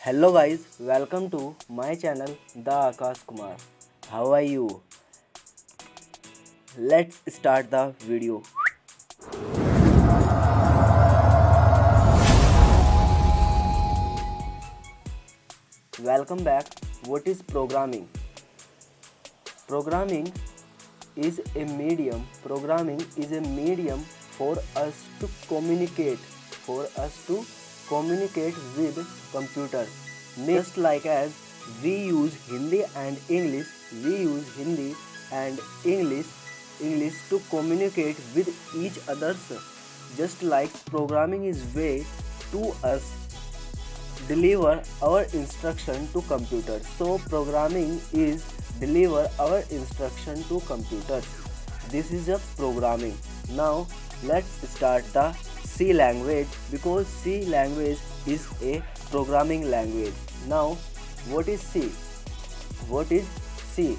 Hello guys, welcome to my channel The Akash Kumar. How are you? Let's start the video. Welcome back. What is programming? Programming is a medium. Programming is a medium for us to communicate. With computer. Just like as we use Hindi and English, English to communicate with each others. Just like programming is way to us deliver our instruction to computers. So programming is deliver our instruction to computers. This is a programming. Now let's start the C language, because C language is a programming language. Now what is C? What is C?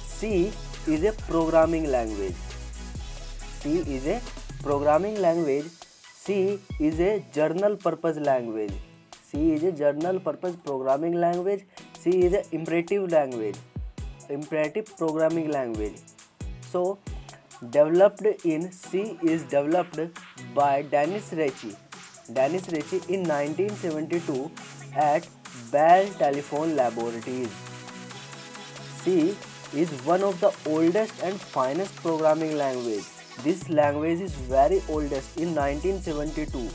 C is a programming language. C is a programming language. C is a general purpose language. C is a general purpose programming language. C is a imperative programming language. So developed in C is developed by Dennis Ritchie in 1972 at Bell Telephone Laboratories. C is one of the oldest and finest programming language. This language is very oldest in 1972.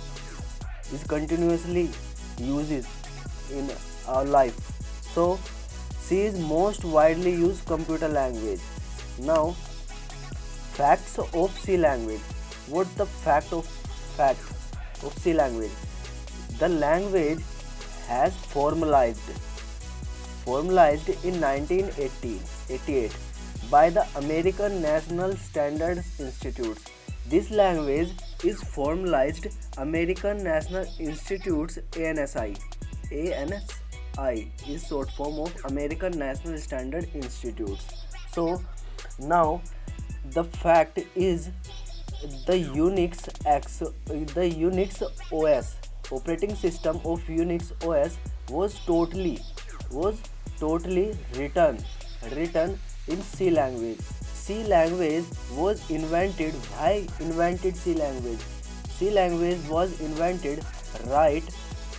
Is continuously uses in our life. So C is most widely used computer language. Now facts of C language. What the facts of C language? The language has formalized in 1988 by the American National Standards Institute. This language is formalized American National Institutes, ANSI. ANSI is short form of American National Standard Institutes. So now the fact is the Unix OS, operating system of Unix OS was totally written in C language. C language was invented. Why invented C language? C language was invented write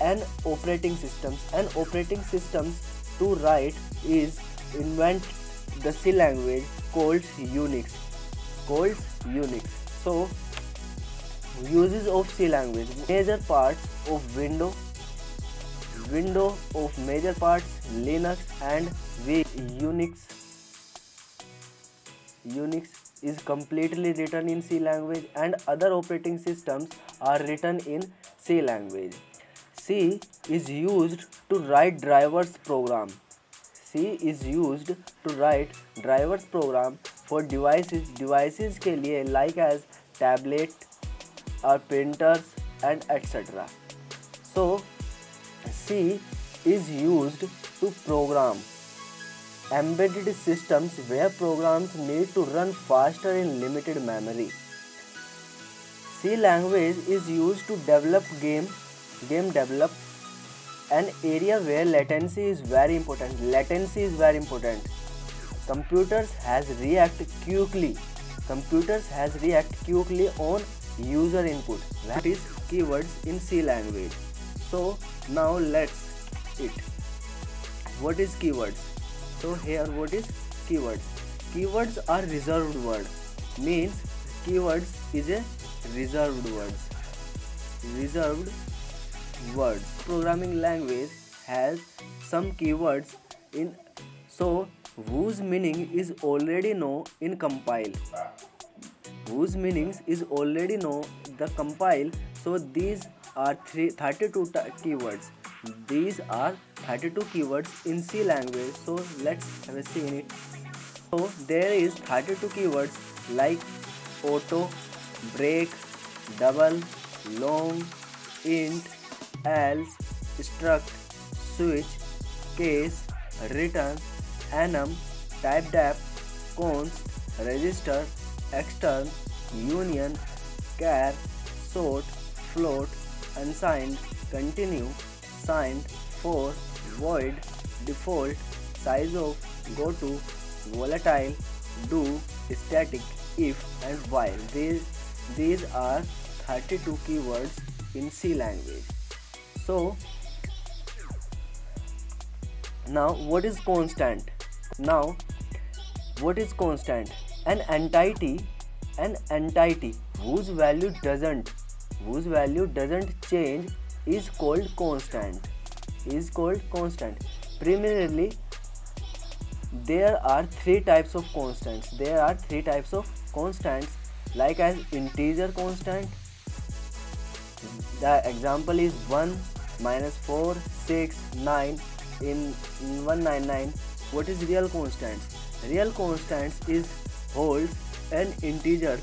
an operating systems. An operating systems to write is invent the C language called Unix. So uses of C language: major parts of Windows of major parts, Linux and Unix is completely written in C language, and other operating systems are written in C language. C is used to write drivers program. C is used to write drivers program for devices के लिए like as tablet or printers and etc. So C is used to program embedded systems where programs need to run faster in limited memory. C language is used to develop game develop, an area where latency is very important. Computers has react quickly on user input. That is keywords in C language. So now let's it. What is keywords? So here what is keywords? Keywords are reserved word. Means keywords is a reserved words. Programming language has some keywords in whose meaning is already known in compile. The compile. So these are 32 keywords. These are 32 keywords in C language. So let's have a see in it. So there is 32 keywords like auto, break, double, long, int, else, struct, switch, case, return, enum, typedef, const, register, extern, union, char, sort, float, unsigned, continue, signed, for, void, default, size of, goto, volatile, do, static, if and while. These are 32 keywords in C language. So now what is constant? Now what is constant? An entity whose value doesn't change is called constant. Primarily there are three types of constants. Like as integer constant. The example is 1, -4, 6, 9 in 199. What is real constants? Real constants is holds an integer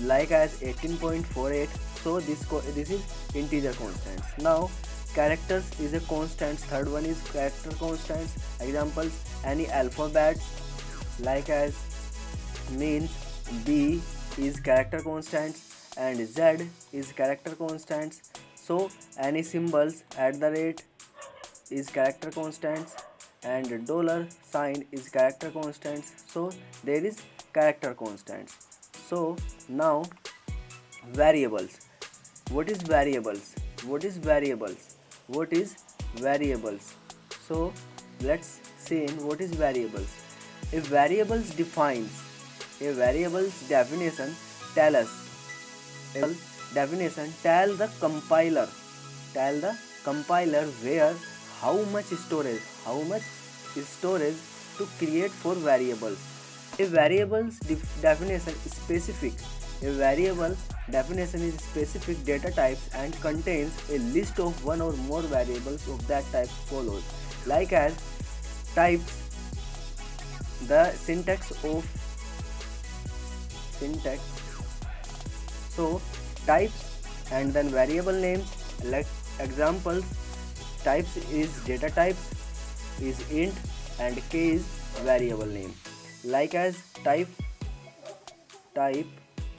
like as 18.48. So this is integer constants. Now characters is a constant. Third one is character constants. Examples, any alphabets like as means B is character constants and Z is character constants. So any symbols @ is character constants and $sign is character constants. So there is character constants. So now variables. What is variables? So let's see in what is variables. A variables definition tell us. Tell the compiler where how much storage to create for variables. A variable's definition is specific. A variable definition is specific data types and contains a list of one or more variables of that type follows. Like as types, the syntax. So types and then variable names. Like examples, types is data types is int and k is variable name. Like as type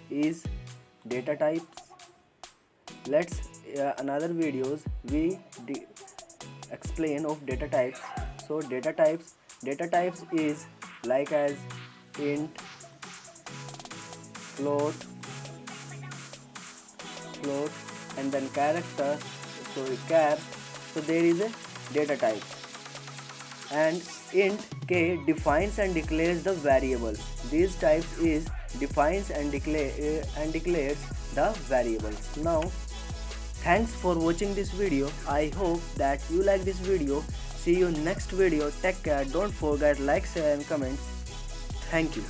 is data types. Let's another videos we explain of data types. So data types is like as int, float and then character, so char. So there is a data type. And int k defines and declares the variables. These types is defines and declares the variables. Now thanks for watching this video. I hope that you like this video. See you next video. Take care. Don't forget like, share and comment. Thank you.